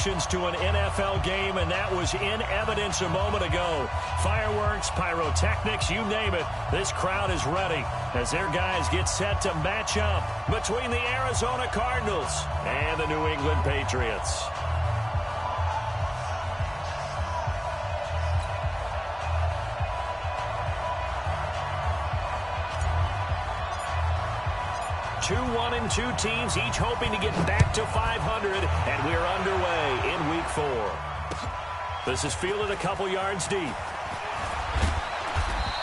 emotions to an NFL game, and that was in evidence a moment ago. Fireworks, pyrotechnics, you name it. This crowd is ready as their guys get set to match up between the Arizona Cardinals and the New England Patriots. Two 1-2 teams, each hoping to get back to 500, and we're underway in Week 4. This is fielded a couple yards deep.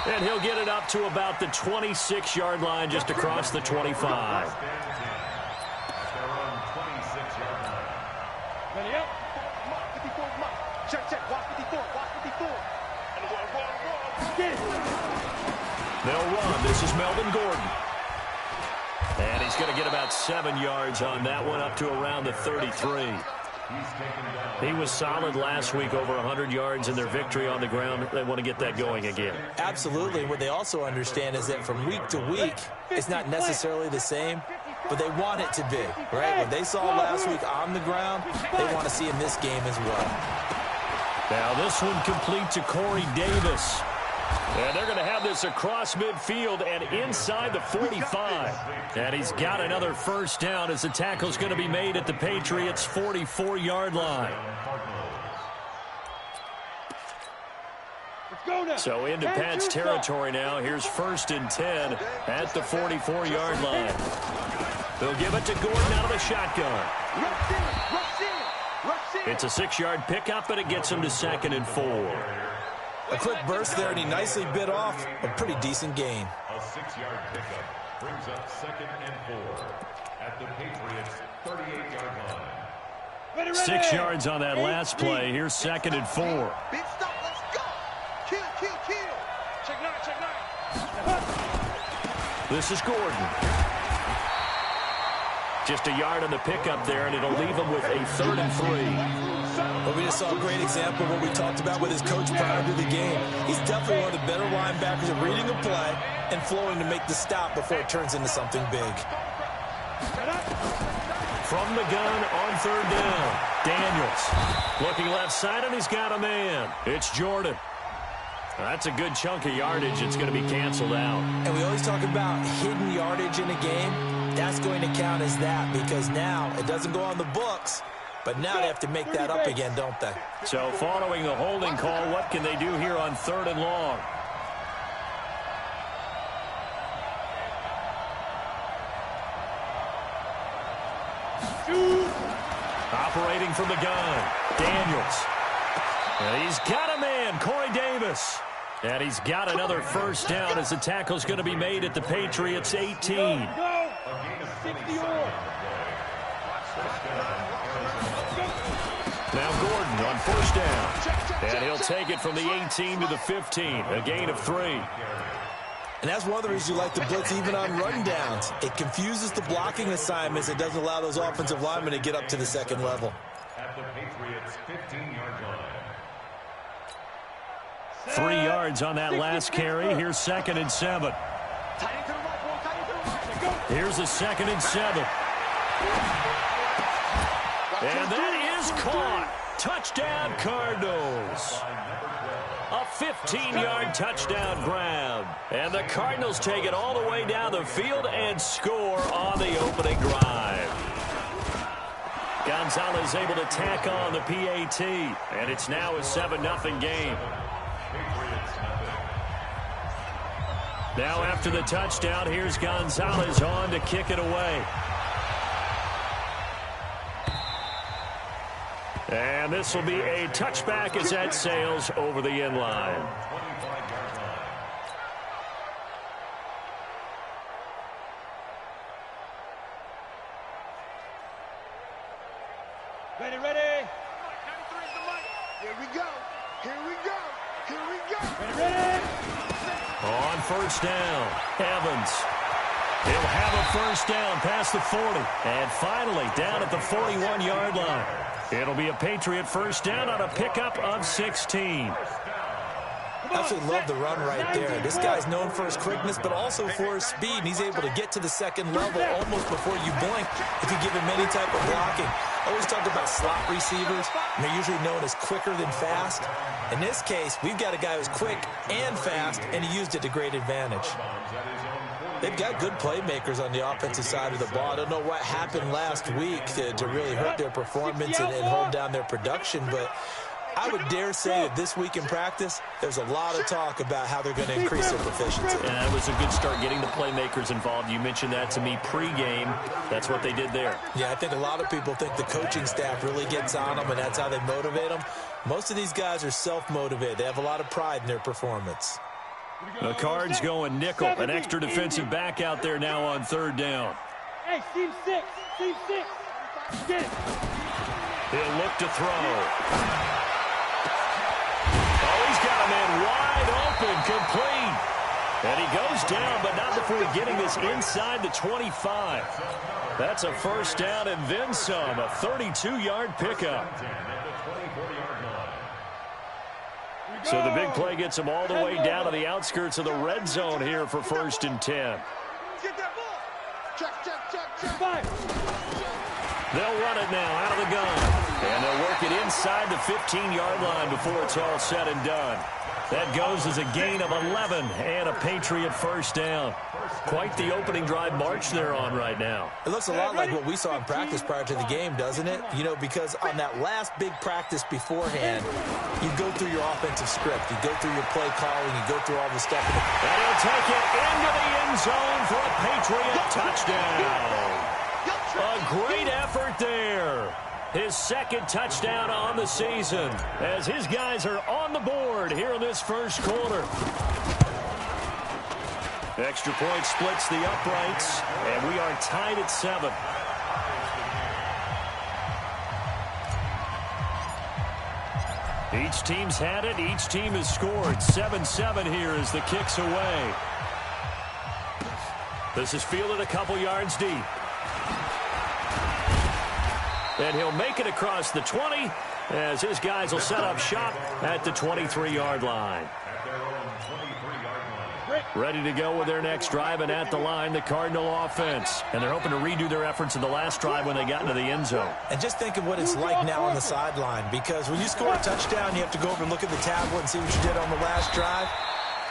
And he'll get it up to about the 26-yard line, just across the 25. They'll run. This is Melvin Gordon. And he's going to get about 7 yards on that one, up to around the 33. He was solid last week, over 100 yards in their victory on the ground. They want to get that going again. Absolutely. What they also understand is that from week to week, it's not necessarily the same, but they want it to be, right? What they saw last week on the ground, they want to see in this game as well. Now this one complete to Corey Davis. And they're going to have this across midfield and inside the 45. And he's got another first down as the tackle's going to be made at the Patriots' 44-yard line. So into Pat's territory now. Here's 1st and 10 at the 44-yard line. They'll give it to Gordon out of the shotgun. It's a 6-yard pickup, but it gets him to 2nd and 4. A quick burst there, and he nicely bit off a pretty decent gain. A 6-yard pickup brings up 2nd and 4 at the Patriots' 38-yard line. 6 yards on that last play. Here's 2nd and 4. Big stop, let's go. Kill. Check nine. This is Gordon. Just a yard on the pickup there, and it'll leave him with a 3rd and 3. Well, we just saw a great example of what we talked about with his coach prior to the game. He's definitely one of the better linebackers at reading a play and flowing to make the stop before it turns into something big. From the gun on 3rd down, Daniels. Looking left side, and he's got a man. It's Jordan. That's a good chunk of yardage. It's going to be canceled out. And we always talk about hidden yardage in a game. That's going to count as that because now it doesn't go on the books. But now they have to make that up again, don't they? So following the holding call, what can they do here on 3rd and long? Operating from the gun, Daniels. And he's got a man, Corey Davis. And he's got another first down as the tackle's going to be made at the Patriots' 18. Now Gordon on 1st down. And he'll take it from the 18 to the 15. A gain of 3. And that's one of the reasons you like to blitz even on rundowns. It confuses the blocking assignments. It doesn't allow those offensive linemen to get up to the 2nd level. At the Patriots' 15-yard line. 3 yards on that last carry. Here's 2nd and 7. Here's a 2nd and 7. And that is caught. Touchdown, Cardinals. A 15-yard touchdown grab. And the Cardinals take it all the way down the field and score on the opening drive. Gonzalez able to tack on the PAT. And it's now a 7-0 game. Now after the touchdown, here's Gonzalez on to kick it away. And this will be a touchback as that sails over the end line. Ready. Here we go. Ready. On 1st down, Evans. He'll have a first down past the 40. And finally down at the 41-yard line. It'll be a Patriot first down on a pickup of 16. Absolutely love the run right there. This guy's known for his quickness, but also for his speed. And he's able to get to the 2nd level almost before you blink if you give him any type of blocking. I always talk about slot receivers, and they're usually known as quicker than fast. In this case, we've got a guy who's quick and fast, and he used it to great advantage. They've got good playmakers on the offensive side of the ball. I don't know what happened last week to really hurt their performance and hold down their production, but I would dare say that this week in practice, there's a lot of talk about how they're going to increase their proficiency. And that was a good start getting the playmakers involved. You mentioned that to me pregame. That's what they did there. Yeah, I think a lot of people think the coaching staff really gets on them, and that's how they motivate them. Most of these guys are self-motivated. They have a lot of pride in their performance. The Cards going nickel. An extra defensive back out there now on third down. Hey, team six. Get it. He'll look to throw. He's got a man wide open, complete. And he goes down, but not before getting this inside the 25. That's a first down and then some, a 32-yard pickup. So the big play gets him all the way down to the outskirts of the red zone here for 1st and 10. Get that ball. Check. They'll run it now out of the gun. And they'll work it inside the 15-yard line before it's all said and done. That goes as a gain of 11 and a Patriot first down. Quite the opening drive march they're on right now. It looks a lot like what we saw in practice prior to the game, doesn't it? You know, because on that last big practice beforehand, you go through your offensive script. You go through your play calling. You go through all the stuff. And he'll take it into the end zone for a Patriot touchdown. A great effort there. His second touchdown on the season as his guys are on the board here in this first quarter. Extra point splits the uprights, and we are tied at 7. Each team's had it. Each team has scored. 7-7 here as the kick's away. This is fielded a couple yards deep. And he'll make it across the 20 as his guys will set up shop at the 23-yard line. Ready to go with their next drive, and at the line, the Cardinal offense. And they're hoping to redo their efforts in the last drive when they got into the end zone. And just think of what it's like now on the sideline, because when you score a touchdown, you have to go over and look at the tablet and see what you did on the last drive.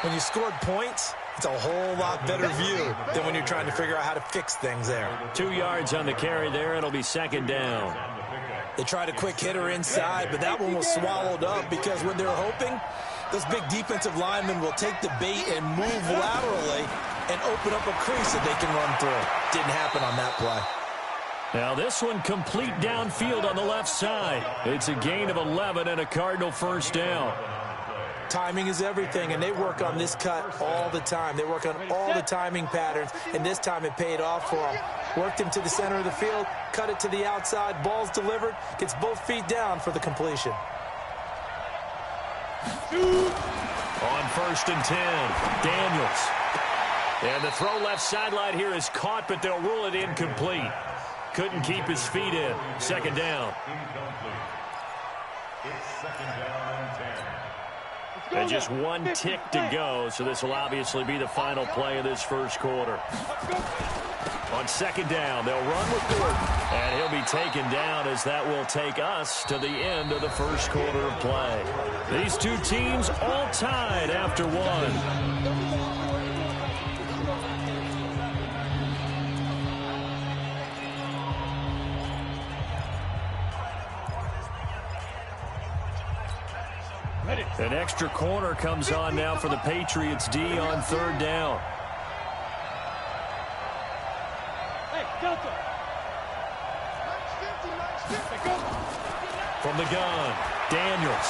When you scored points, it's a whole lot better view than when you're trying to figure out how to fix things there. 2 yards on the carry there. It'll be second down. They tried a quick hitter inside, but that one was swallowed up because when they're hoping, those big defensive linemen will take the bait and move laterally and open up a crease that they can run through. Didn't happen on that play. Now this one complete downfield on the left side. It's a gain of 11 and a Cardinal first down. Timing is everything, and they work on this cut all the time. They work on all the timing patterns, and this time it paid off for them. Worked him to the center of the field, cut it to the outside, ball's delivered, gets both feet down for the completion. On 1st and 10, Daniels. And the throw left sideline here is caught, but they'll rule it incomplete. Couldn't keep his feet in. Second down. It's second down and 10. And just one tick to go, so this will obviously be the final play of this first quarter. On second down, they'll run with Gordon, and he'll be taken down as that will take us to the end of the first quarter of play. These two teams all tied after one. An extra corner comes on now for the Patriots D on third down. Hey, Delta. From the gun, Daniels.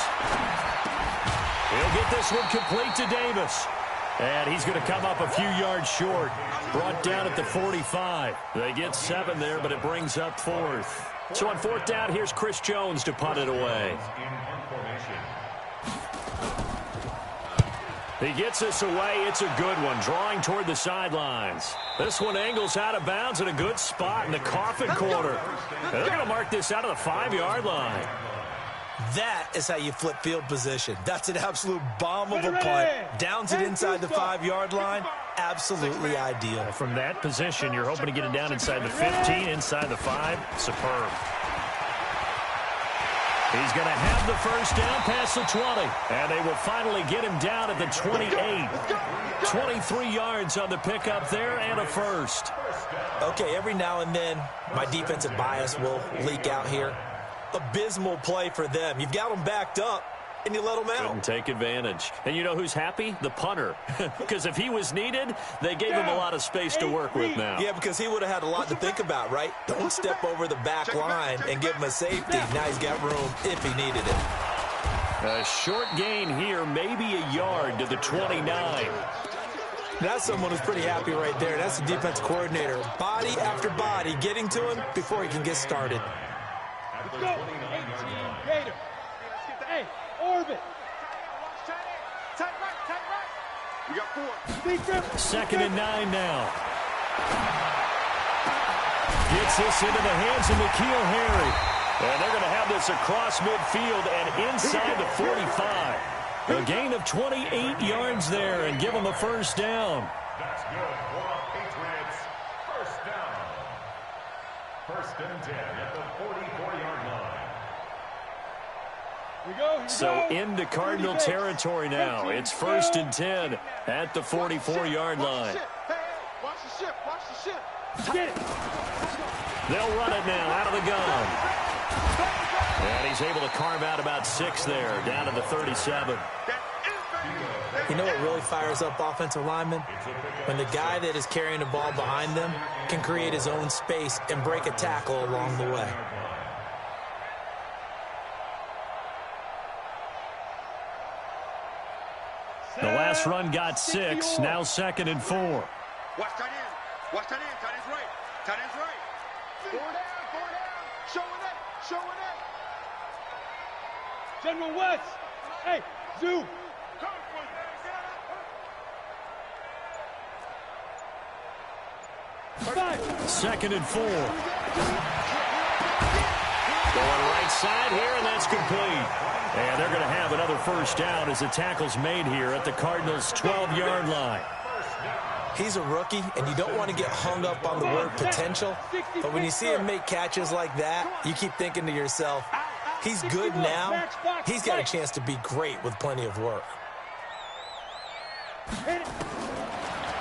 He'll get this one complete to Davis. And he's going to come up a few yards short. Brought down at the 45. They get 7 there, but it brings up 4th. So on 4th down, here's Chris Jones to punt it away. He gets this away. It's a good one, drawing toward the sidelines. This one angles out of bounds in a good spot in the coffin corner. And they're going to mark this out of the 5-yard line. That is how you flip field position. That's an absolute bomb of a punt. Downs it inside the 5-yard line. Absolutely ideal. From that position, you're hoping to get it down inside the 15, inside the 5. Superb. He's going to have the first down past the 20. And they will finally get him down at the 28. 23 yards on the pickup there and a first. Okay, every now and then, my defensive bias will leak out here. Abysmal play for them. You've got them backed up, and you let them out. Couldn't take advantage. And you know who's happy? The punter. Because if he was needed, they gave him a lot of space to work with now. Yeah, because he would have had a lot to think about, right? Don't step over the back line and give him a safety. Now he's got room if he needed it. A short gain here, maybe a yard to the 29. That's someone who's pretty happy right there. That's the defense coordinator. Body after body getting to him before he can get started. Let's go. 18 Gator. Hey, orbit. Tight right. We got 4. Second and 9 now. Gets this into the hands of N'Keal Harry. And they're going to have this across midfield and inside the 45. A gain of 28 yards there and give them a first down. That's good for Patriots. First down. First and 10 at the 44-yard line. So into Cardinal territory now. It's first and 10 at the 44-yard line. Watch the ship. Watch the ship. Get it. They'll run it now out of the gun. And he's able to carve out about 6 there, down to the 37. You know what really fires up offensive linemen? When the guy that is carrying the ball behind them can create his own space and break a tackle along the way. The last run got 6, now second and 4. Watch tight end. Watch tight end. Tight end's right. Tight end's right. 4 down. 4 down. Showing that. Showing that. General West. Hey, zoom. Second and 4. Going right side here, and that's complete. And they're going to have another first down as the tackle's made here at the Cardinals' 12-yard line. He's a rookie, and you don't want to get hung up on the word potential. But when you see him make catches like that, you keep thinking to yourself, he's good now. He's got a chance to be great with plenty of work.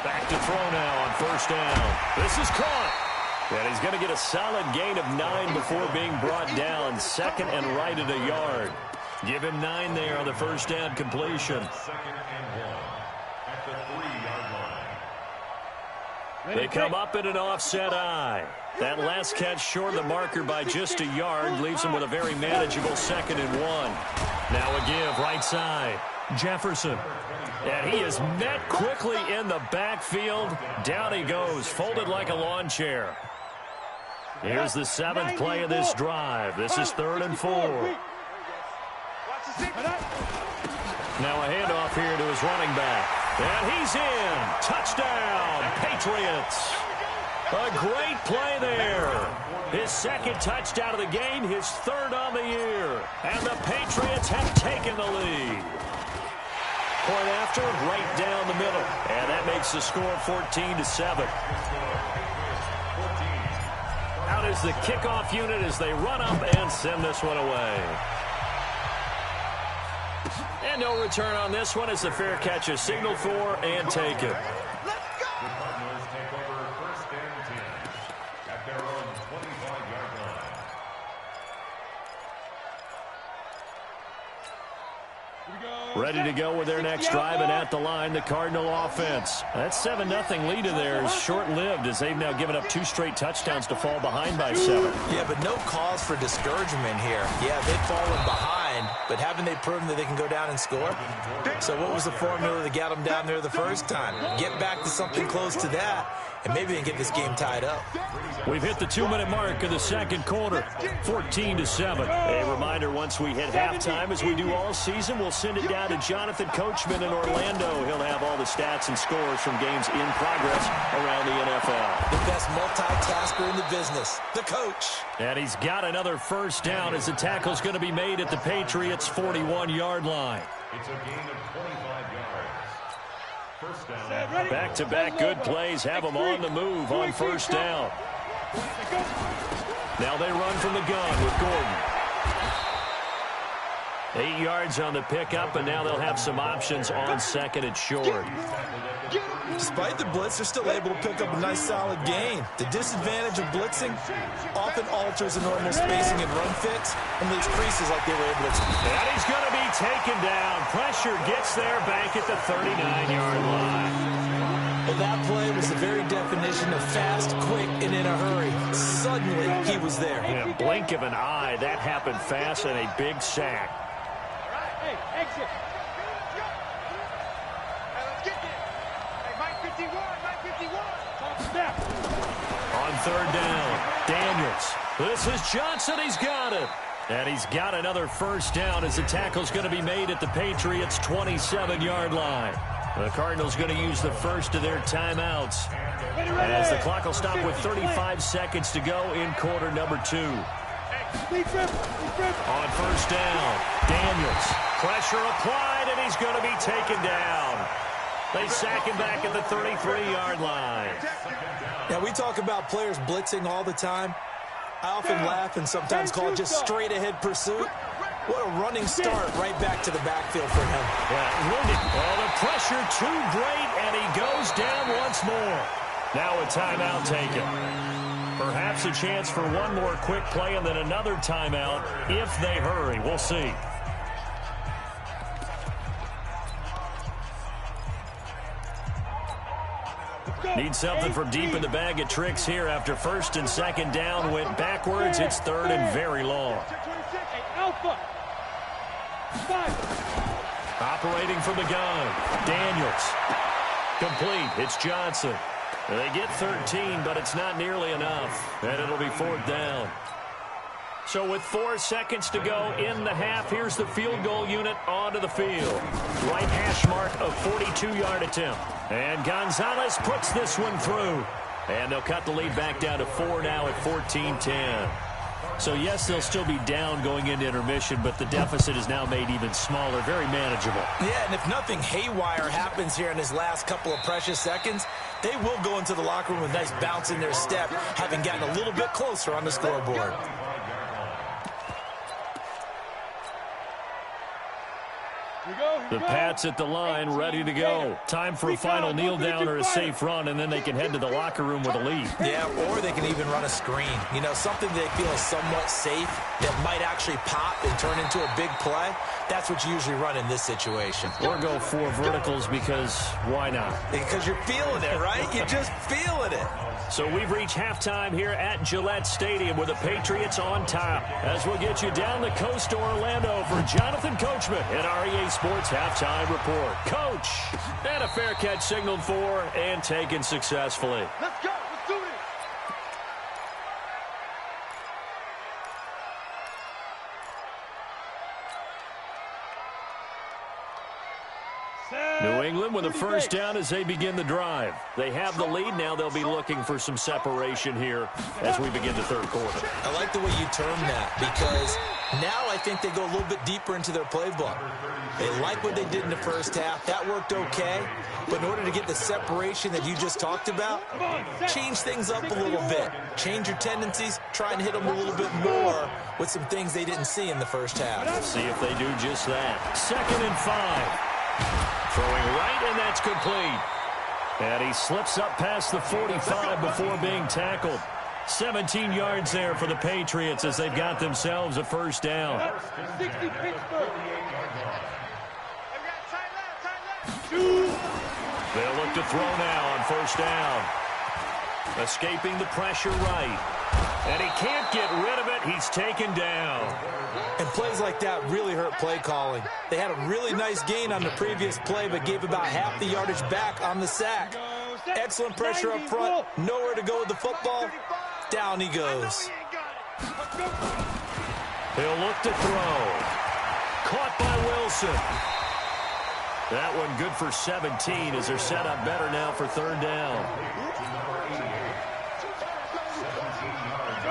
Back to throw now on first down. This is caught. And he's going to get a solid gain of 9 before being brought down. Second and right at a yard. Give him 9 there on the first down completion. Second and 1 at the 3-yard line. They come up in an offset eye. That last catch short of the marker by just a yard leaves him with a very manageable second and 1. Now a give right side. Jefferson. And he is met quickly in the backfield. Down he goes, folded like a lawn chair. Here's the 7th play of this drive. This is 3rd and 4. Now a handoff here to his running back. And he's in. Touchdown, Patriots. A great play there. His second touchdown of the game, his 3rd on the year. And the Patriots have taken the lead. Point after, right down the middle. And that makes the score 14-7. Out is the kickoff unit as they run up and send this one away. And no return on this one as the fair catch is signaled for and taken. Let's go. The Cardinals take over first and 10 at their own 25-yard line. Ready to go with their next drive, and at the line, the Cardinal offense. That 7-0 lead of theirs short-lived as they've now given up 2 straight touchdowns to fall behind by 7. Yeah, but no cause for discouragement here. Yeah, they've fallen behind, but haven't they proven that they can go down and score? So what was the formula that got them down there the first time? Get back to something close to that, and maybe they can get this game tied up. We've hit the 2-minute mark of the second quarter, 14-7. A reminder, once we hit halftime, as we do all season, we'll send it down to Jonathan Coachman in Orlando. He'll have all the stats and scores from games in progress around the NFL. The best multitasker in the business, the coach. And he's got another first down as the tackle's going to be made at the Patriots' 41-yard line. It's a gain of 25 yards. First down. Back-to-back good plays have them on the move on first down. Now they run from the gun with Gordon. 8 yards on the pickup, and now they'll have some options on second and short. Despite the blitz, they're still able to pick up a nice solid gain. The disadvantage of blitzing often alters the normal spacing and run fits and leaves creases like they were able to. And he's going to be taken down. Pressure gets there back at the 39-yard line. Well, that play was the very definition of fast, quick, and in a hurry. Suddenly, he was there. In a blink of an eye, that happened fast and a big sack. Hey, exit. On third down, Daniels. This is Johnson. He's got it. And he's got another first down as the tackle's going to be made at the Patriots' 27-yard line. The Cardinals going to use the first of their timeouts as the clock will stop with 35 seconds to go in quarter number 2. On first down, Daniels. Pressure applied, and he's going to be taken down. They sack him back at the 33-yard line. Now, we talk about players blitzing all the time. I often laugh and sometimes call it just straight-ahead pursuit. What a running start right back to the backfield for him. Oh, the pressure too great, and he goes down once more. Now a timeout taken. Perhaps a chance for one more quick play and then another timeout if they hurry. We'll see. Need something from deep in the bag of tricks here after first and second down went backwards. It's third and very long. Operating from the gun, Daniels. Complete. It's Johnson. They get 13, but it's not nearly enough, and it'll be fourth down. So with 4 seconds to go in the half, here's the field goal unit onto the field. Right hash mark of 42-yard attempt. And Gonzalez puts this one through. And they'll cut the lead back down to 4 now at 14-10. So, yes, they'll still be down going into intermission, but the deficit is now made even smaller, very manageable. Yeah, and if nothing haywire happens here in his last couple of precious seconds, they will go into the locker room with a nice bounce in their step, having gotten a little bit closer on the scoreboard. The Pats at the line, ready to go. Time for a final kneel down or a safe run, and then they can head to the locker room with a lead. Yeah, or they can even run a screen. You know, something they feel is somewhat safe that might actually pop and turn into a big play. That's what you usually run in this situation. Or go 4 verticals because why not? Because you're feeling it, right? You're just feeling it. So we've reached halftime here at Gillette Stadium with the Patriots on top. As we'll get you down the coast to Orlando for Jonathan Coachman at REA Sports Halftime Report. Coach, and a fair catch signaled for and taken successfully. Let's go. Let's do it. New England with a first down as they begin the drive. They have the lead. Now they'll be looking for some separation here as we begin the third quarter. I like the way you term that because now I think they go a little bit deeper into their playbook. They like what they did in the first half. That worked okay. But in order to get the separation that you just talked about, change things up a little bit. Change your tendencies. Try and hit them a little bit more with some things they didn't see in the first half. See if they do just that. 2nd and 5. Throwing right, and that's complete. And he slips up past the 45 before being tackled. 17 yards there for the Patriots as they've got themselves a first down. 60 Pittsburgh. They'll look to throw now on first down. Escaping the pressure right. And he can't get rid of it. He's taken down. And plays like that really hurt play calling. They had a really nice gain on the previous play, but gave about half the yardage back on the sack. Excellent pressure up front. Nowhere to go with the football. Down he goes. He'll look to throw. Caught by Wilson. That one good for 17 as they're set up better now for third down.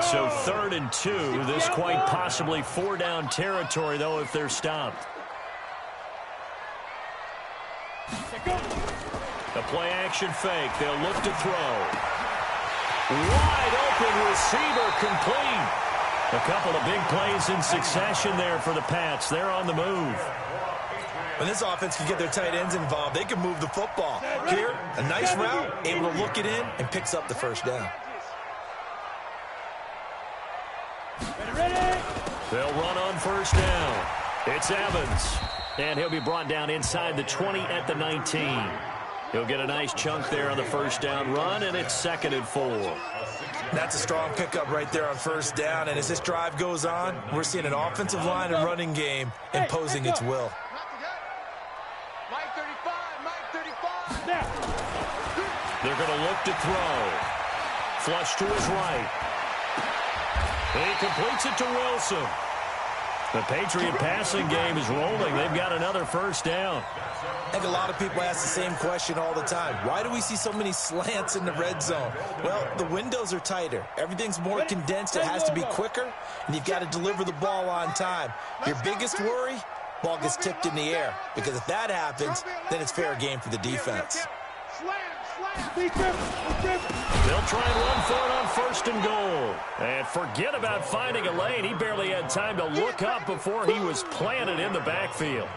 So 3rd and 2. This quite possibly 4-down territory, though, if they're stopped. A play-action fake. They'll look to throw. Wide open receiver complete. A couple of big plays in succession there for the Pats. They're on the move. When this offense can get their tight ends involved, they can move the football. Here, a nice route, able to look it in, and picks up the first down. Ready. They'll run on first down. It's Evans. And he'll be brought down inside the 20 at the 19. He'll get a nice chunk there on the first down run, and it's 2nd and 4. That's a strong pickup right there on first down. And as this drive goes on, we're seeing an offensive line and running game imposing its will. Mike 35, Mike 35. Now. They're going to look to throw. Flush to his right. He completes it to Wilson. The Patriot passing game is rolling. They've got another first down. I think a lot of people ask the same question all the time. Why do we see so many slants in the red zone? Well, the windows are tighter. Everything's more condensed. It has to be quicker, and you've got to deliver the ball on time. Your biggest worry, ball gets tipped in the air, because if that happens, then it's fair game for the defense. They'll try and run for it on 1st and goal. And forget about finding a lane. He barely had time to look up before he was planted in the backfield.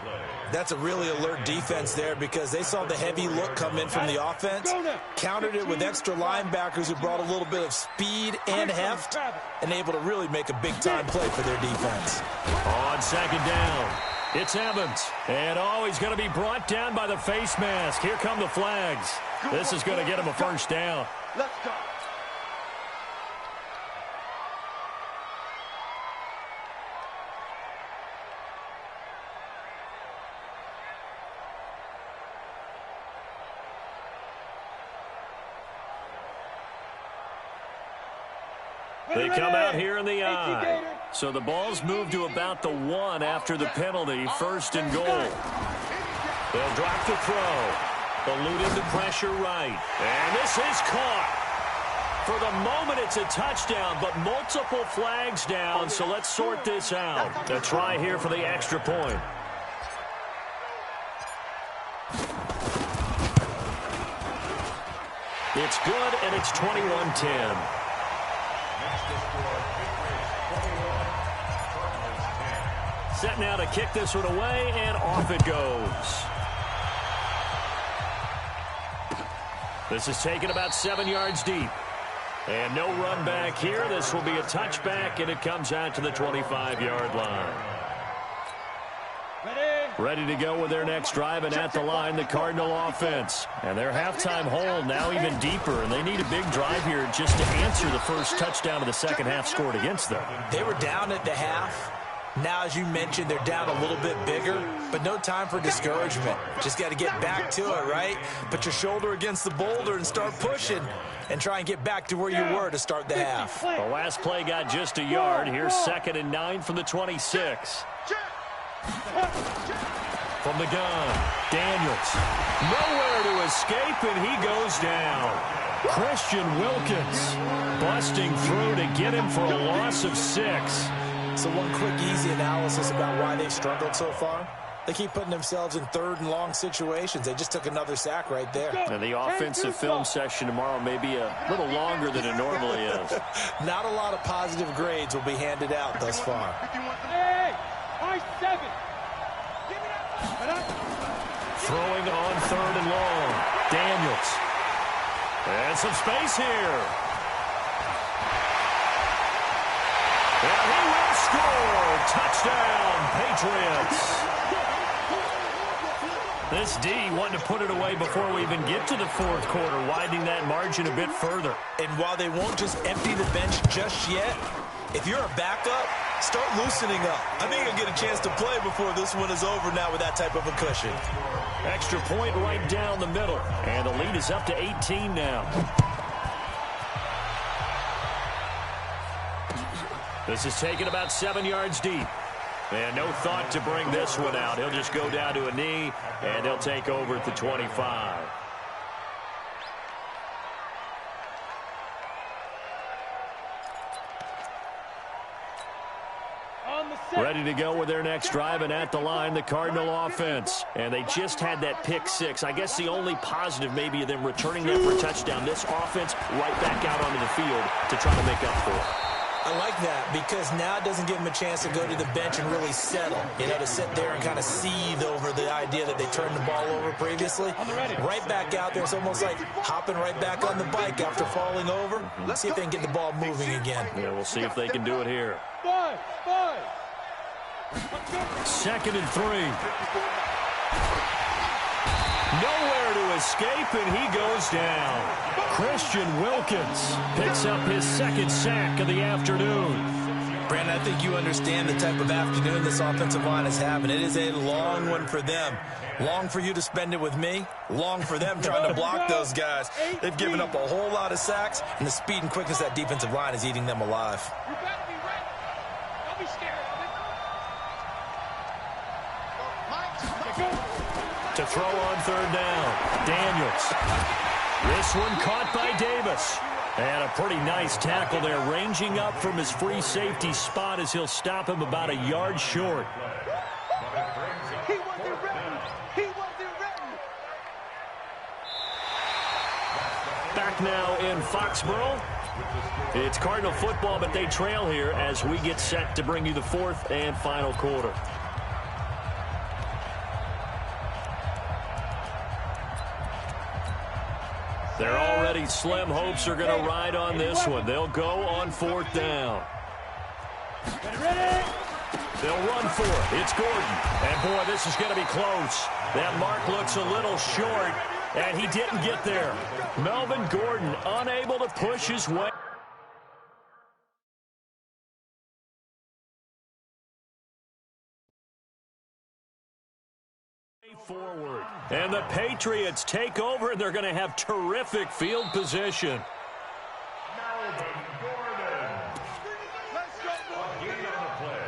That's a really alert defense there, because they saw the heavy look come in from the offense, countered it with extra linebackers who brought a little bit of speed and heft, and able to really make a big-time play for their defense. On 2nd down, it's Evans. And, he's going to be brought down by the face mask. Here come the flags. This is going to get him a first down. Let's go. They come out here in the I. So the ball's moved to about the 1 after the penalty. 1st and goal. They'll drop the throw. Elude into pressure right. And this is caught. For the moment, it's a touchdown, but multiple flags down, so let's sort this out. A try here for the extra point. It's good, and it's 21-10. Set now to kick this one away, and off it goes. This is taken about 7 yards deep. And no run back here. This will be a touchback, and it comes out to the 25-yard line. Ready to go with their next drive, and at the line, the Cardinal offense. And their halftime hole now even deeper, and they need a big drive here just to answer the first touchdown of the second half scored against them. They were down at the half. Now, as you mentioned, they're down a little bit bigger, but no time for discouragement. Just got to get back to it, right? Put your shoulder against the boulder and start pushing and try and get back to where you were to start the half. The last play got just a yard. Here's 2nd and 9 from the 26. From the gun, Daniels. Nowhere to escape, and he goes down. Christian Wilkins busting through to get him for a loss of 6. So one quick, easy analysis about why they've struggled so far. They keep putting themselves in 3rd and long situations. They just took another sack right there. And the offensive film session tomorrow may be a little longer than it normally is. Not a lot of positive grades will be handed out thus far. Hey, high 7. Throwing on 3rd and long. Daniels. And some space here. And he will score. Touchdown, Patriots. This D wanted to put it away before we even get to the 4th quarter, widening that margin a bit further. And while they won't just empty the bench just yet, if you're a backup, start loosening up. I think you'll get a chance to play before this one is over now with that type of a cushion. Extra point right down the middle. And the lead is up to 18 now. This is taken about 7 yards deep. And no thought to bring this one out. He'll just go down to a knee, and he'll take over at the 25. Ready to go with their next drive, and at the line, the Cardinal offense. And they just had that pick 6. I guess the only positive maybe of them returning that for a touchdown. This offense right back out onto the field to try to make up for it. I like that because now it doesn't give him a chance to go to the bench and really settle. You know, to sit there and kind of seethe over the idea that they turned the ball over previously. Right back out there. It's almost like hopping right back on the bike after falling over. Let's see if they can get the ball moving again. Yeah, we'll see if they can do it here. 5. Second and 3. Nowhere to escape, and he goes down. Christian Wilkins picks up his second sack of the afternoon. Brandon, I think you understand the type of afternoon this offensive line is having. It is a long one for them. Long for you to spend it with me. Long for them trying to block those guys. They've given up a whole lot of sacks, and the speed and quickness of that defensive line is eating them alive. You better be ready. Don't be scared. To throw on third down, Daniels. This one caught by Davis. And a pretty nice tackle there, ranging up from his free safety spot as he'll stop him about a yard short. He wasn't ready. He wasn't ready. Back now in Foxborough. It's Cardinal football, but they trail here as we get set to bring you the fourth and final quarter. They're already slim. Hopes are going to ride on this one. They'll go on fourth down. Ready? They'll run for it. It's Gordon. And, boy, this is going to be close. That mark looks a little short, and he didn't get there. Melvin Gordon unable to push his way forward. And the Patriots take over, and they're going to have terrific field position. Melvin Gordon. Let's go. A gain on the play.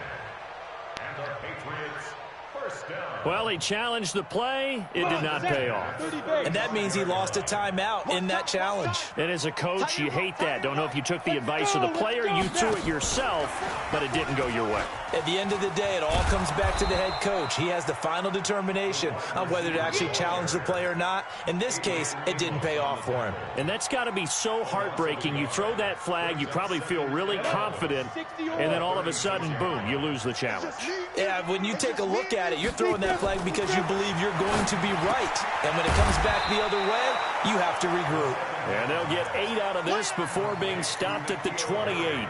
And the Patriots first down. Well, he challenged the play. It did not pay off. And that means he lost a timeout in that challenge. And as a coach, you hate that. Don't know if you took the advice of the player. You threw it yourself, but it didn't go your way. At the end of the day, it all comes back to the head coach. He has the final determination on whether to actually challenge the play or not. In this case, it didn't pay off for him. And that's got to be so heartbreaking. You throw that flag, you probably feel really confident, and then all of a sudden, boom, you lose the challenge. Yeah, when you take a look at it, you're throwing that flag because you believe you're going to be right. And when it comes back the other way, you have to regroup. And they'll get 8 out of this before being stopped at the 28.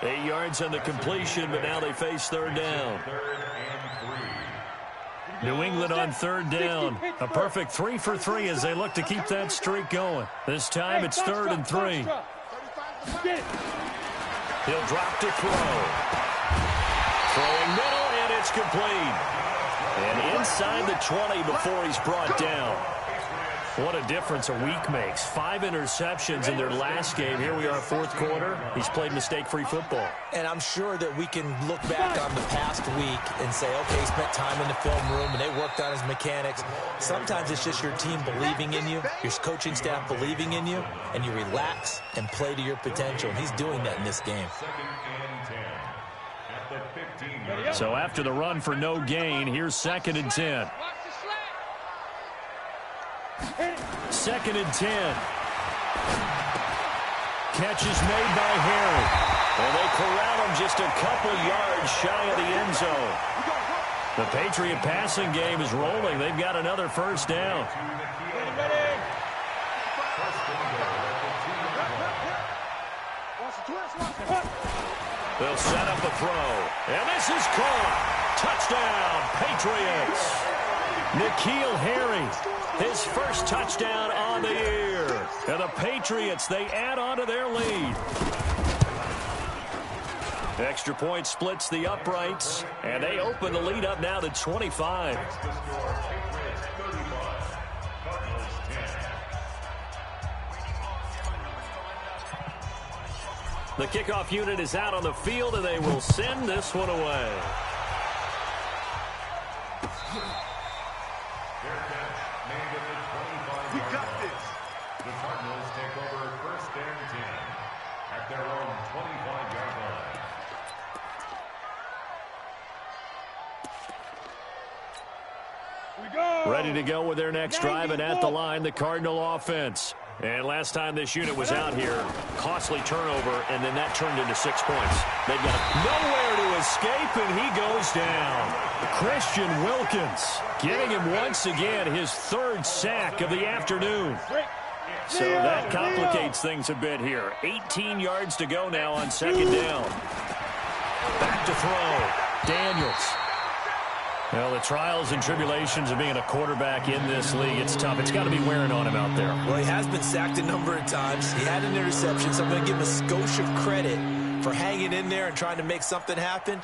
8 yards on the completion, but now they face third down. New England on third down. A perfect 3 for 3 as they look to keep that streak going. This time it's 3rd and 3. He'll drop to throw. Throwing middle, and it's complete. And inside the 20 before he's brought down. What a difference a week makes. 5 interceptions in their last game. Here we are, fourth quarter. He's played mistake-free football. And I'm sure that we can look back on the past week and say, okay, he spent time in the film room and they worked on his mechanics. Sometimes it's just your team believing in you, your coaching staff believing in you, and you relax and play to your potential. And he's doing that in this game. So after the run for no gain, here's 2nd and 10. 2nd and 10. Catch is made by Harry. And they corral him just a couple yards shy of the end zone. The Patriot passing game is rolling. They've got another first down. They'll set up a throw. And this is caught. Touchdown, Patriots. N'Keal Harry, his first touchdown on the year. And the Patriots, they add on to their lead. Extra point splits the uprights, and they open the lead up now to 25. The kickoff unit is out on the field, and they will send this one away. We got this. The Cardinals take over 1st and 10 at their own 25-yard line. Ready to go with their next drive, and at the line, the Cardinal offense. And last time this unit was out here, costly turnover, and then that turned into 6 points. They've got nowhere to escape, and he goes down. Christian Wilkins getting him once again his 3rd sack of the afternoon. So that complicates things a bit here. 18 yards to go now on 2nd down. Back to throw. Daniels. Well, the trials and tribulations of being a quarterback in this league, it's tough. It's got to be wearing on him out there. Well, he has been sacked a number of times. He had an interception, so I'm going to give him a skosh of credit for hanging in there and trying to make something happen,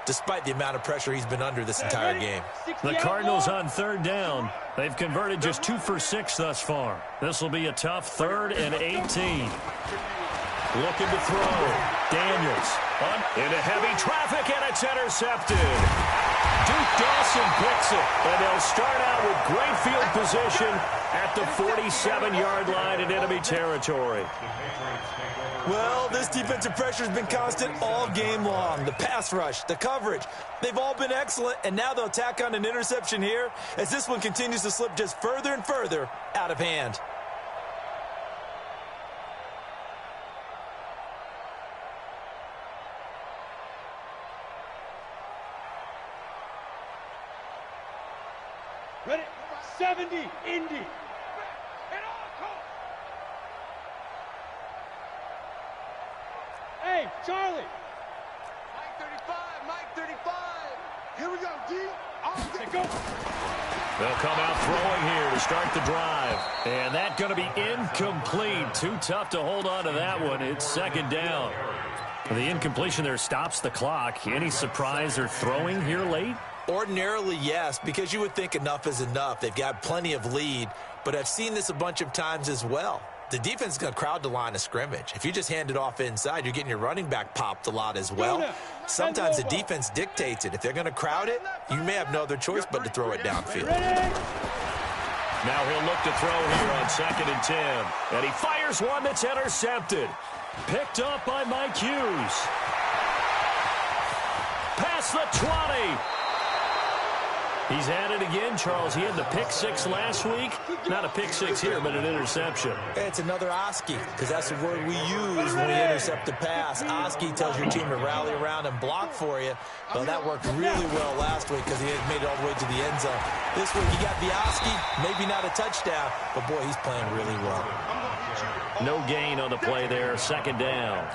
despite the amount of pressure he's been under this entire game. The Cardinals on 3rd down. They've converted just 2 for 6 thus far. This will be a tough 3rd and 18. Looking to throw. Daniels into heavy traffic, and it's intercepted. Duke Dawson picks it, and they'll start out with great field position at the 47-yard line in enemy territory. Well, this defensive pressure has been constant all game long. The pass rush, the coverage, they've all been excellent, and now they'll tack on an interception here as this one continues to slip just further and further out of hand. Ready? 70, Indy. Hey, Charlie. Mike 35, Mike 35. Here we go, D. Go. They'll come out throwing here to start the drive. And that's going to be incomplete. Too tough to hold on to that one. It's 2nd down. The incompletion there stops the clock. Any surprise they're throwing here late? Ordinarily, yes, because you would think enough is enough. They've got plenty of lead, but I've seen this a bunch of times as well. The defense is going to crowd the line of scrimmage. If you just hand it off inside, you're getting your running back popped a lot as well. Sometimes the defense dictates it. If they're going to crowd it, you may have no other choice but to throw it downfield. Now he'll look to throw here on 2nd and 10. And he fires one that's intercepted. Picked up by Mike Hughes. Past the 20. He's at it again, Charles. He had the pick 6 last week. Not a pick 6 here, but an interception. It's another Oski, because that's the word we use when we intercept the pass. Oski tells your team to rally around and block for you. Well, that worked really well last week because he had made it all the way to the end zone. This week, you got the Oski, maybe not a touchdown, but boy, he's playing really well. No gain on the play there, 2nd down.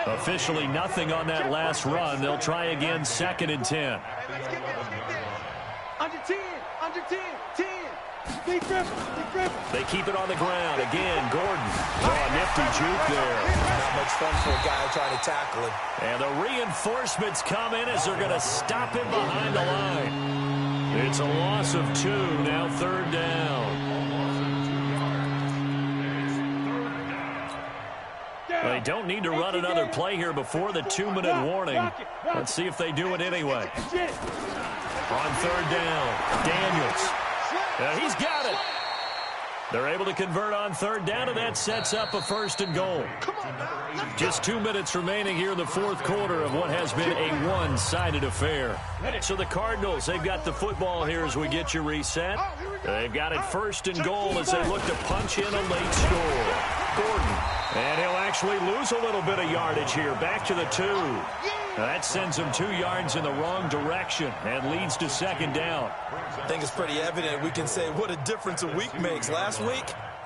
Officially nothing on that last run. They'll try again, 2nd and 10. Under 10, under 10, 10. Deep dribble, deep dribble. They keep it on the ground. Again, Gordon. Oh, nifty juke there. Not much fun for a guy trying to tackle him. And the reinforcements come in as they're going to stop him behind the line. It's a loss of 2, now 3rd down. They don't need to run another play here before the 2-minute warning. Let's see if they do it anyway. On 3rd down, Daniels. He's got it. They're able to convert on 3rd down, and that sets up a 1st and goal. Just 2 minutes remaining here in the 4th quarter of what has been a one-sided affair. So the Cardinals, they've got the football here as we get you reset. They've got it 1st and goal as they look to punch in a late score. Gordon. And he'll actually lose a little bit of yardage here. Back to the 2. That sends him 2 yards in the wrong direction and leads to 2nd down. I think it's pretty evident. We can say what a difference a week makes. Last week,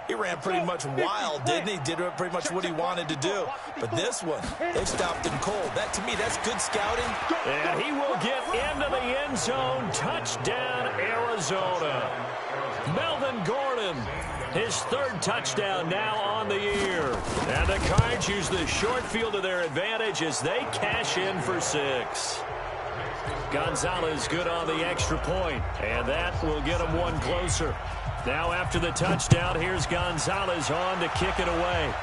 he ran pretty much wild, didn't he? Did pretty much what he wanted to do. But this one, they stopped him cold. That, to me, that's good scouting. And he will get into the end zone. Touchdown, Arizona. Melvin Gordon, his 3rd touchdown now on the year. And the Cards use the short field to their advantage as they cash in for 6. Gonzalez good on the extra point, and that will get him 1 closer. Now after the touchdown, here's Gonzalez on to kick it away.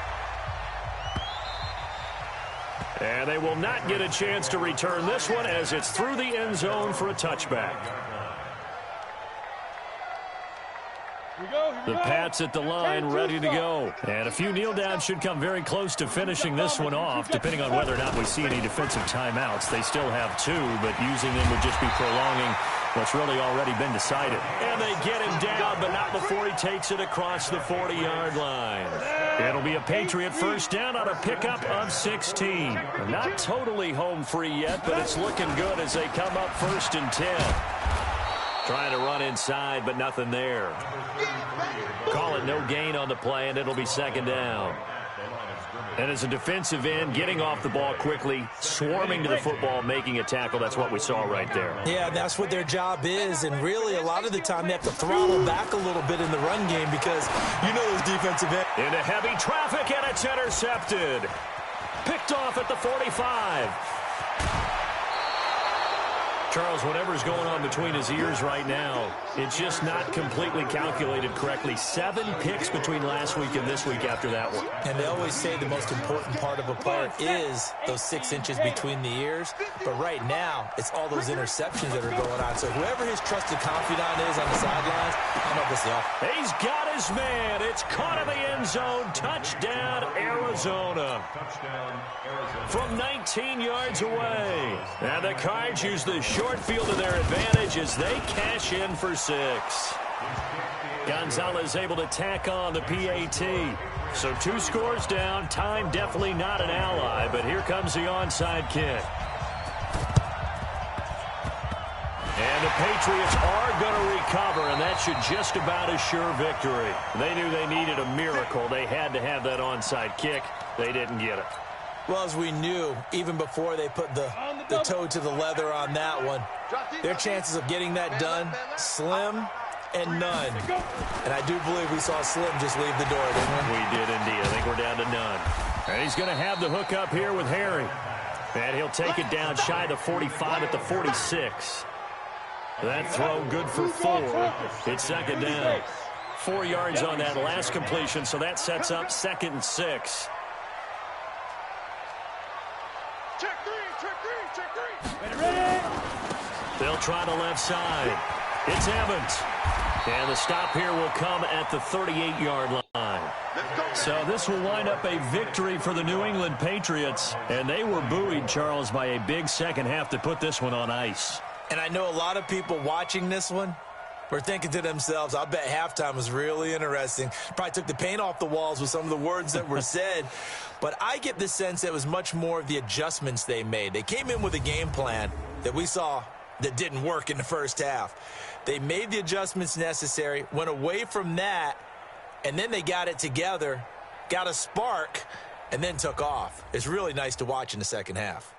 And they will not get a chance to return this one as it's through the end zone for a touchback. The Pats at the line, ready to go. And a few kneel downs should come very close to finishing this one off, depending on whether or not we see any defensive timeouts. They still have 2, but using them would just be prolonging What's really already been decided. And they get him down, but not before he takes it across the 40-yard line. It'll be a Patriot first down on a pickup of 16. Not totally home free yet, but it's looking good as they come up 1st and 10. Trying to run inside, but nothing there. Call it no gain on the play, and it'll be 2nd down. And as a defensive end, getting off the ball quickly, swarming to the football, making a tackle, that's what we saw right there. Yeah, that's what their job is, and really a lot of the time they have to throttle back a little bit in the run game because you know those defensive ends. Into heavy traffic, and it's intercepted. Picked off at the 45. Charles, whatever's going on between his ears right now, it's just not completely calculated correctly. 7 picks between last week and this week after that one. And they always say the most important part of a player is those 6 inches between the ears. But right now, it's all those interceptions that are going on. So whoever his trusted confidant is on the sidelines, I know this off. He's got his man. It's caught in the end zone. Touchdown, Arizona. From 19 yards away. And the Cards use the short field to their advantage as they cash in for 6. Gonzalez able to tack on the PAT. So 2 scores down. Time definitely not an ally, but here comes the onside kick. And the Patriots are going to recover, and that should just about assure victory. They knew they needed a miracle. They had to have that onside kick. They didn't get it. Well, as we knew, even before they put the toe to the leather on that one, their chances of getting that done, slim and none. And I do believe we saw Slim just leave the door, didn't we? We did indeed. I think we're down to none. And he's going to have the hook up here with Harry. And he'll take it down shy of the 45 at the 46. That throw good for 4. It's 2nd down. 4 yards on that last completion, so that sets up 2nd and 6. Check 3, check 3, check 3. Ready? They'll try the left side. It's Evans. And the stop here will come at the 38-yard line. So this will wind up a victory for the New England Patriots. And they were buoyed, Charles, by a big second half to put this one on ice. And I know a lot of people watching this one were thinking to themselves, I bet halftime was really interesting. Probably took the paint off the walls with some of the words that were said. But I get the sense it was much more of the adjustments they made. They came in with a game plan that we saw that didn't work in the first half. They made the adjustments necessary, went away from that, and then they got it together, got a spark, and then took off. It's really nice to watch in the second half.